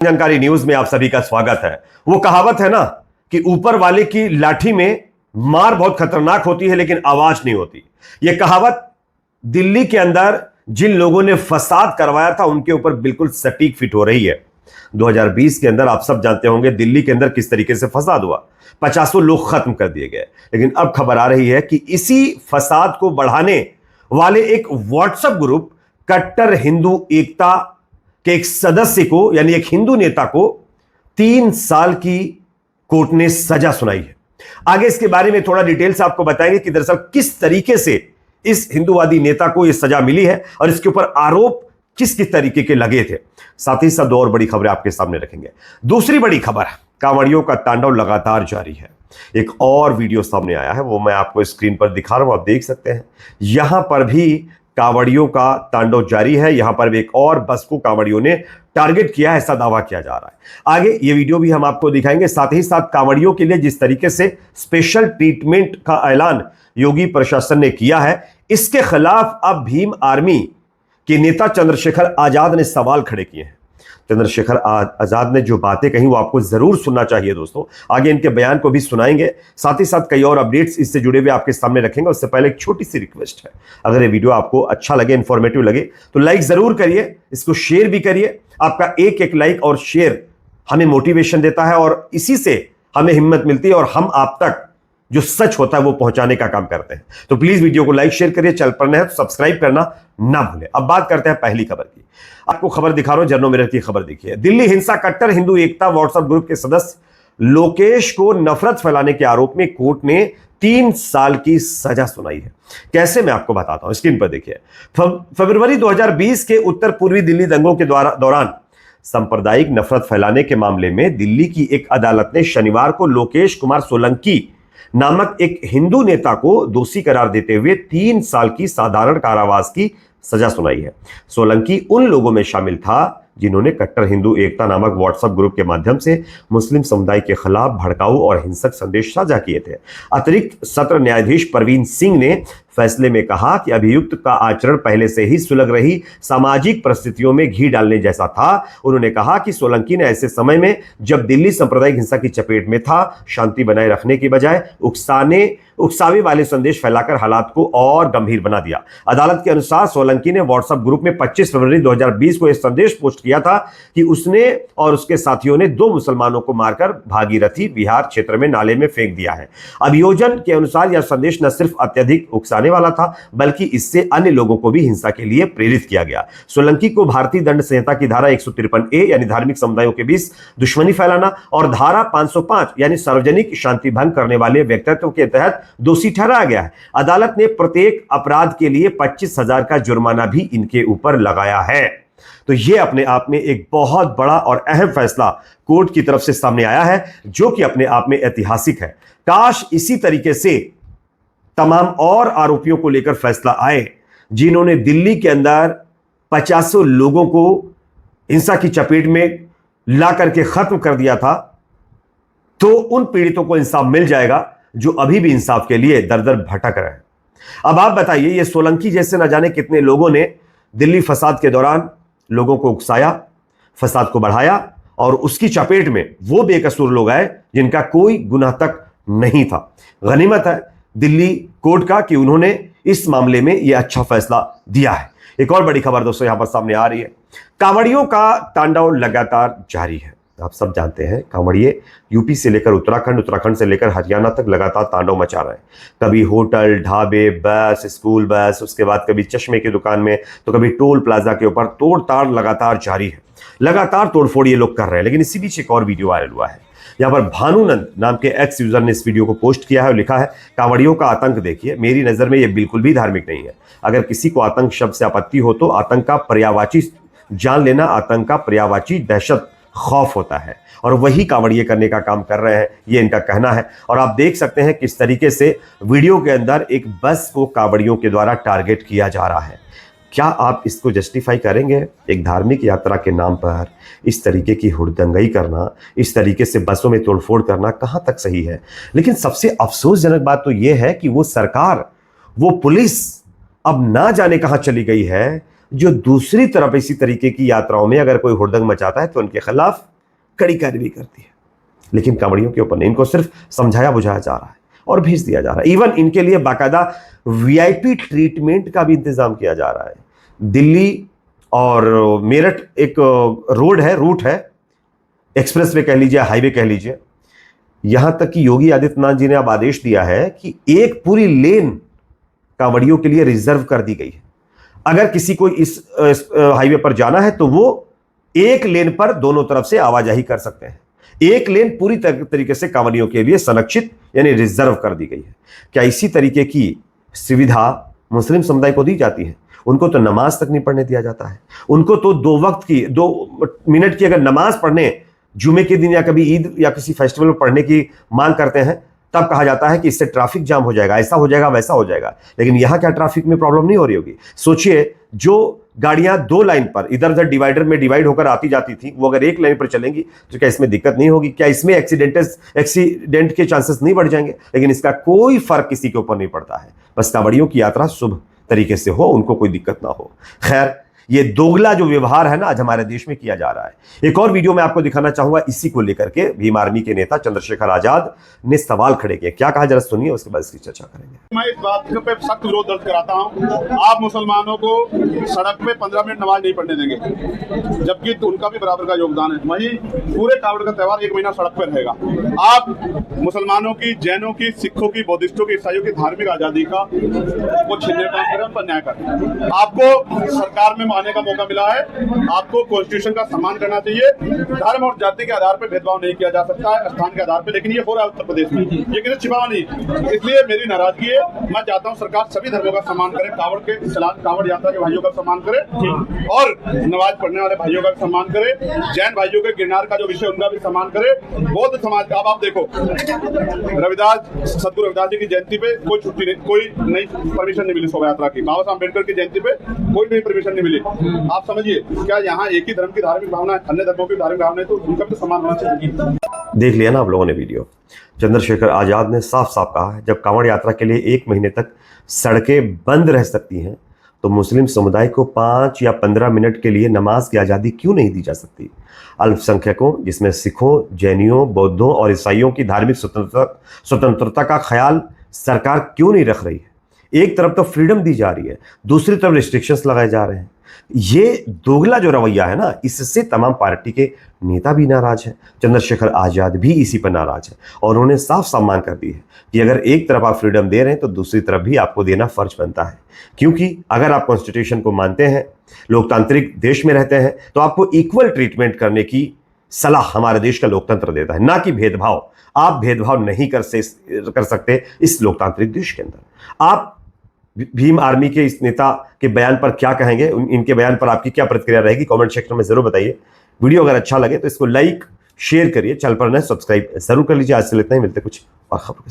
जानकारी न्यूज में आप सभी का स्वागत है। वो कहावत है ना कि ऊपर वाले की लाठी में मार बहुत खतरनाक होती है लेकिन आवाज नहीं होती। यह कहावत दिल्ली के अंदर जिन लोगों ने फसाद करवाया था उनके ऊपर बिल्कुल सटीक फिट हो रही है। 2020 के अंदर आप सब जानते होंगे दिल्ली के अंदर किस तरीके से फसाद हुआ, 50 लोग खत्म कर दिए गए। लेकिन अब खबर आ रही है कि इसी फसाद को बढ़ाने वाले एक व्हाट्सएप ग्रुप कट्टर हिंदू एकता के एक सदस्य को, यानी एक हिंदू नेता को 3 साल की कोर्ट ने सजा सुनाई है। आगे इसके बारे में थोड़ा डिटेल से आपको बताएंगे कि दरअसल किस तरीके से इस हिंदूवादी नेता को यह सजा मिली है और इसके ऊपर आरोप किस किस तरीके के लगे थे। साथ ही साथ दो और बड़ी खबरें आपके सामने रखेंगे। दूसरी बड़ी खबर, कांवड़ियों का तांडव लगातार जारी है। एक और वीडियो सामने आया है, वो मैं आपको स्क्रीन पर दिखा रहा हूं, आप देख सकते हैं। यहां पर भी कांवड़ियों का तांडव जारी है। यहां पर भी एक और बस को कांवड़ियों ने टारगेट किया है, ऐसा दावा किया जा रहा है। आगे ये वीडियो भी हम आपको दिखाएंगे। साथ ही साथ कांवड़ियों के लिए जिस तरीके से स्पेशल ट्रीटमेंट का ऐलान योगी प्रशासन ने किया है, इसके खिलाफ अब भीम आर्मी के नेता चंद्रशेखर आजाद ने सवाल खड़े किए हैं। चंद्रशेखर आजाद ने जो बातें कही वो आपको जरूर सुनना चाहिए दोस्तों। आगे इनके बयान को भी सुनाएंगे, साथ ही साथ कई और अपडेट्स इससे जुड़े हुए आपके सामने रखेंगे। उससे पहले एक छोटी सी रिक्वेस्ट है, अगर ये वीडियो आपको अच्छा लगे, इंफॉर्मेटिव लगे तो लाइक जरूर करिए, इसको शेयर भी करिए। आपका एक एक लाइक और शेयर हमें मोटिवेशन देता है और इसी से हमें हिम्मत मिलती है और हम आप तक जो सच होता है वो पहुंचाने का काम करते हैं। तो प्लीज वीडियो को लाइक शेयर करिए, चैनल पर नए हैं तो सब्सक्राइब करना ना भूलें। अब बात करते हैं पहली खबर की। आपको खबर दिखा रहा हूं, जर्नल मिरर की खबर देखिए। दिल्ली हिंसा कट्टर हिंदू एकता व्हाट्सएप ग्रुप के सदस्य लोकेश को नफरत फैलाने के आरोप में कोर्ट ने 3 साल की सजा सुनाई है। कैसे, मैं आपको बताता हूं, स्क्रीन पर देखिए। फरवरी 2020 के उत्तर पूर्वी दिल्ली दंगों के दौरान सांप्रदायिक नफरत फैलाने के मामले में दिल्ली की एक अदालत ने शनिवार को लोकेश कुमार सोलंकी नामक एक हिंदू नेता को दोषी करार देते हुए 3 साल की साधारण कारावास की सजा सुनाई है। सोलंकी उन लोगों में शामिल था जिन्होंने कट्टर हिंदू एकता नामक व्हाट्सएप ग्रुप के माध्यम से मुस्लिम समुदाय के खिलाफ भड़काऊ और हिंसक संदेश साझा किए थे। अतिरिक्त सत्र न्यायाधीश परवीन सिंह ने फैसले में कहा कि अभियुक्त का आचरण पहले से ही सुलग रही सामाजिक परिस्थितियों में घी डालने जैसा था। उन्होंने कहा कि सोलंकी ने ऐसे समय में जब दिल्ली सांप्रदायिक हिंसा की चपेट में था, शांति बनाए रखने की बजाय उकसावे वाले संदेश फैलाकर हालात को और गंभीर बना दिया। अदालत के अनुसार सोलंकी ने व्हाट्सएप ग्रुप में 25 फरवरी 2020 को यह संदेश पोस्ट किया था कि उसने और उसके साथियों ने 2 मुसलमानों को मारकर भागीरथी बिहार क्षेत्र में नाले में फेंक दिया है। अभियोजन के अनुसार यह संदेश न सिर्फ अत्यधिक उकसाने वाला था बल्कि इससे अन्य लोगों को भी हिंसा के लिए प्रेरित किया गया। सोलंकी को भारतीय दंड संहिता की धारा 153A यानी धार्मिक समुदायों के बीच दुश्मनी फैलाना और धारा 505 यानी सार्वजनिक शांति भंग करने वाले व्यक्तित्व के तहत दोषी ठहराया गया है। अदालत ने प्रत्येक अपराध के लिए 25,000 का जुर्माना भी इनके ऊपर लगाया है। तो यह अपने आप में एक बहुत बड़ा और अहम फैसला कोर्ट की तरफ से सामने आया है, जो कि अपने आप में ऐतिहासिक है। काश इसी तरीके से तमाम और आरोपियों को लेकर फैसला आए जिन्होंने दिल्ली के अंदर 50 लोगों को हिंसा की चपेट में ला करके खत्म कर दिया था, तो उन पीड़ितों को इंसाफ मिल जाएगा जो अभी भी इंसाफ के लिए दर दर भटक रहे हैं। अब आप बताइए, ये सोलंकी जैसे न जाने कितने लोगों ने दिल्ली फसाद के दौरान लोगों को उकसाया, फसाद को बढ़ाया और उसकी चपेट में वो बेकसूर लोग आए जिनका कोई गुनाह तक नहीं था। गनीमत है दिल्ली कोर्ट का कि उन्होंने इस मामले में यह अच्छा फैसला दिया है। एक और बड़ी खबर दोस्तों यहां पर सामने आ रही है। कांवड़ियों का तांडव लगातार जारी है। आप सब जानते हैं कांवड़िए यूपी से लेकर उत्तराखंड, उत्तराखंड से लेकर हरियाणा तक लगातार तांडव मचा रहे हैं। कभी होटल, ढाबे, बस, स्कूल बस, उसके बाद कभी चश्मे की दुकान में, तो कभी टोल प्लाजा के ऊपर तोड़ ताड़ लगातार जारी है। लगातार तोड़फोड़ ये लोग कर रहे हैं। लेकिन इसी बीच एक और वीडियो वायरल हुआ है। यहाँ पर भानुनंद नाम के एक्स यूजर ने इस वीडियो को पोस्ट किया है और लिखा है, कांवड़ियों का आतंक देखिए, मेरी नजर में यह बिल्कुल भी धार्मिक नहीं है। अगर किसी को आतंक शब्द से आपत्ति हो तो आतंक का पर्यायवाची जान लेना, आतंक का पर्यायवाची दहशत खौफ होता है और वही कांवड़िए करने का काम कर रहे हैं, ये इनका कहना है। और आप देख सकते हैं किस तरीके से वीडियो के अंदर एक बस को कांवड़ियों के द्वारा टारगेट किया जा रहा है। क्या आप इसको जस्टिफाई करेंगे? एक धार्मिक यात्रा के नाम पर इस तरीके की हुड़दंगई करना, इस तरीके से बसों में तोड़फोड़ करना कहां तक सही है? लेकिन सबसे अफसोसजनक बात तो यह है कि वो सरकार, वो पुलिस अब ना जाने कहां चली गई है, जो दूसरी तरफ इसी तरीके की यात्राओं में अगर कोई हुड़दंग मचाता है तो उनके खिलाफ कड़ी कार्रवाई करती है, लेकिन कांवड़ियों के ऊपर नहीं। इनको सिर्फ समझाया बुझाया जा रहा है और भेज दिया जा रहा है। इवन इनके लिए बाकायदा वीआईपी ट्रीटमेंट का भी इंतजाम किया जा रहा है। दिल्ली और मेरठ एक रूट है, एक्सप्रेस वे कह लीजिए, हाईवे कह लीजिए। यहां तक कि योगी आदित्यनाथ जी ने अब आदेश दिया है कि एक पूरी लेन कांवड़ियों के लिए रिजर्व कर दी गई है। अगर किसी को इस हाईवे पर जाना है तो वो एक लेन पर दोनों तरफ से आवाजाही कर सकते हैं। एक लेन पूरी तरीके से कांवड़ियों के लिए संरक्षित यानी रिजर्व कर दी गई है। क्या इसी तरीके की सुविधा मुस्लिम समुदाय को दी जाती है? उनको तो नमाज तक नहीं पढ़ने दिया जाता है। उनको तो 2 वक्त की 2 मिनट की अगर नमाज पढ़ने जुमे के दिन या कभी ईद या किसी फेस्टिवल में पढ़ने की मांग करते हैं तब कहा जाता है कि इससे ट्रैफिक जाम हो जाएगा, ऐसा हो जाएगा, वैसा हो जाएगा। लेकिन यहां क्या ट्रैफिक में प्रॉब्लम नहीं हो रही होगी? सोचिए, जो गाड़ियां 2 लाइन पर इधर उधर डिवाइडर में डिवाइड होकर आती जाती थी, वो अगर 1 लाइन पर चलेंगी तो क्या इसमें दिक्कत नहीं होगी? क्या इसमें एक्सीडेंट के चांसेस नहीं बढ़ जाएंगे? लेकिन इसका कोई फर्क किसी के ऊपर नहीं पड़ता है। बस कांवड़ियों की यात्रा शुभ तरीके से हो, उनको कोई दिक्कत ना हो। खैर, ये दोगला जो व्यवहार है ना आज हमारे देश में किया जा रहा है। एक और वीडियो में आपको दिखाना चाहूंगा, इसी को लेकर के भीम आर्मी के नेता चंद्रशेखर आजाद ने सवाल खड़े किए। क्या कहा जरा सुनिए, उसके बाद इसकी चर्चा करेंगे। मैं इस बात पे सख्त विरोध दर्ज कराता हूं। आप मुसलमानों को सड़क पे 15 मिनट नमाज नहीं पढ़ने देंगे, जबकि उनका भी बराबर का योगदान है। वहीं पूरे कावड़ का त्योहार 1 महीना सड़क पर रहेगा। आप मुसलमानों की, जैनों की, सिखों की, बौद्धिस्टों की, ईसाइयों की धार्मिक आजादी का वो छीनने का करें, उन पर न्याय करें। आपको सरकार में आने का मौका मिला है, आपको कॉन्स्टिट्यूशन का सम्मान करना चाहिए। धर्म और जाति के आधार पर भेदभाव नहीं किया जा सकता है, स्थान के आधार पर, लेकिन ये हो रहा है उत्तर प्रदेश में, ये किसी छिपावा नहीं। इसलिए मेरी नाराजगी है। मैं चाहता हूं सरकार सभी धर्मों का सम्मान करे, कांवड़ यात्रा के भाइयों का सम्मान करे और नमाज पढ़ने वाले भाइयों का भी सम्मान करे। जैन भाइयों के गिरनार का जो विषय उनका भी सम्मान करे। बौद्ध समाज का, अब आप देखो, सदगुरु रविदास जी की जयंती पे कोई छुट्टी नहीं, कोई नई परमिशन नहीं मिली शोभा यात्रा की। बाबा साहब अम्बेडकर की जयंती पे कोई नई परमिशन नहीं मिली। आप समझिए, क्या यहाँ एक ही धर्म की धार्मिक भावना है, अन्य धर्मों की धार्मिक भावना है, तो उनका भी सम्मान होना चाहिए। देख लिया ना आप लोगों ने वीडियो। चंद्रशेखर आजाद ने साफ साफ कहा है, जब कांवड़ यात्रा के लिए 1 महीने तक सड़कें बंद रह सकती हैं तो मुस्लिम समुदाय को 5 या 15 मिनट के लिए नमाज की आज़ादी क्यों नहीं दी जा सकती? अल्पसंख्यकों, जिसमें सिखों, जैनियों, बौद्धों और ईसाइयों की धार्मिक स्वतंत्रता का ख्याल सरकार क्यों नहीं रख रही है? एक तरफ तो फ्रीडम दी जा रही है, दूसरी तरफ रिस्ट्रिक्शंस लगाए जा रहे हैं। ये दोगला जो रवैया है ना, इससे तमाम पार्टी के नेता भी नाराज हैं। चंद्रशेखर आजाद भी इसी पर नाराज है और उन्होंने साफ साफ मांग कर दी है कि अगर एक तरफ आप फ्रीडम दे रहे हैं तो दूसरी तरफ भी आपको देना फर्ज बनता है। क्योंकि अगर आप कॉन्स्टिट्यूशन को मानते हैं, लोकतांत्रिक देश में रहते हैं, तो आपको इक्वल ट्रीटमेंट करने की सलाह हमारे देश का लोकतंत्र देता है, ना कि भेदभाव। आप भेदभाव नहीं कर सकते इस लोकतांत्रिक देश के अंदर। आप भीम आर्मी के इस नेता के बयान पर क्या कहेंगे? इनके बयान पर आपकी क्या प्रतिक्रिया रहेगी? कमेंट सेक्शन में जरूर बताइए। वीडियो अगर अच्छा लगे तो इसको लाइक शेयर करिए, चैनल पर नए सब्सक्राइब जरूर कर लीजिए। आज से इतना ही, मिलते कुछ और खबरों के साथ।